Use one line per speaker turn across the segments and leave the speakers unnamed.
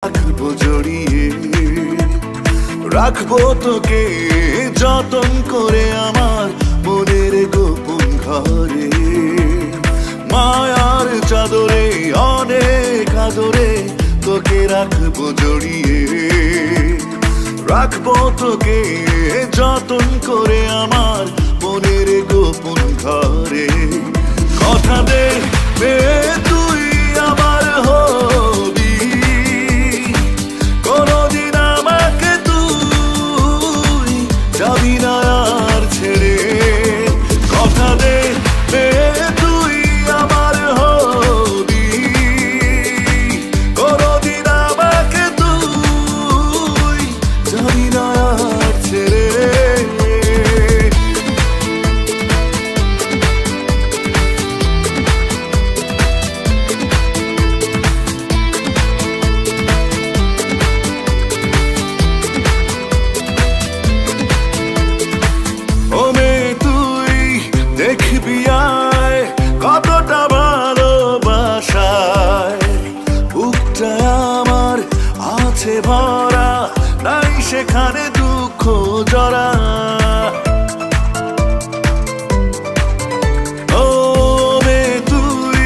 রাখবো জড়িয়ে, রাখবো তোকে যতন করে আমার মনের গোপন ঘরে। মায়ার চাদরে অনেক আদরে তোকে রাখবো জড়িয়ে, রাখবো তোকে যতন করে আমার মনের গোপন ঘরে। কথা দে তুই আমার হবি, কোনদিন আমাকে তুই যাবি না আর ছেড়ে। কথা দে তুই আমার হবি, কোনদিন আমাকে তুই যাবি না আর ছেড়ে। দেখবি আয় কতটা ভালোবাসায়, বুকটা আমার আছে ভরা, নাই সেখানে দুঃখ জরা। ও মে তুই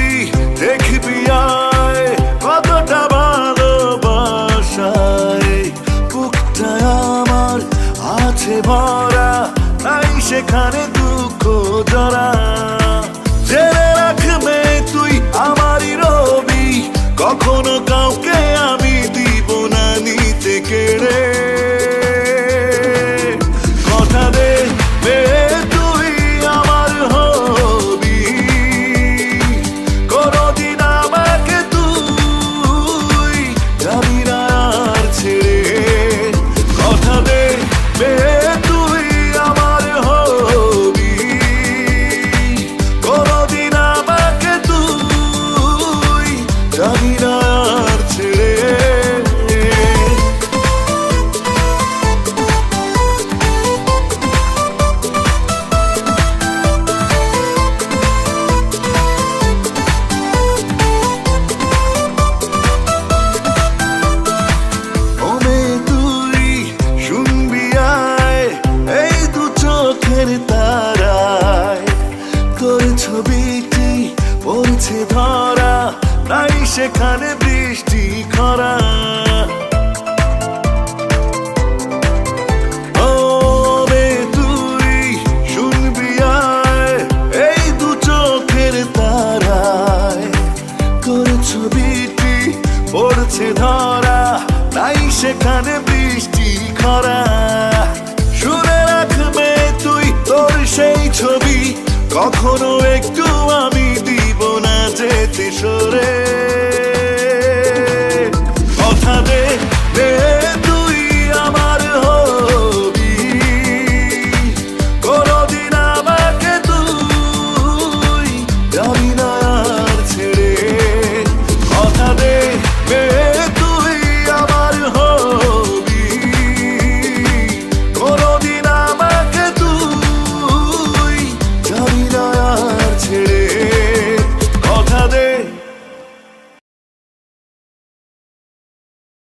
দেখবি আয় কতটা ভালোবাসায়, বুকটা আমার আছে ভরা, নাই সেখানে দুঃখ জরা। জেনে রাখবে তুই আমারই রবি, কখনো কাউকে আমি দিব না নিতে কেড়ে। কথা দে তুই আমার হবি, কোনদিন আমাকে তুই যাবি না আর ছেড়ে। কথা দে তুই আমার হবি, কোনদিন আমাকে তুই যাবি না আর ছেড়ে। তারায় তোর ছবিটি পড়ছে ধরা, নাই সেখানে বৃষ্টি খরা। ও রে তুই শুনবি আয়, এই দু চোখের তারায় তোর ছবিটি পড়ছে ধরা, নাই সেখানে বৃষ্টি খরা। শুনে রাখবে তুই তোর সেই ছবি, কখনো একটু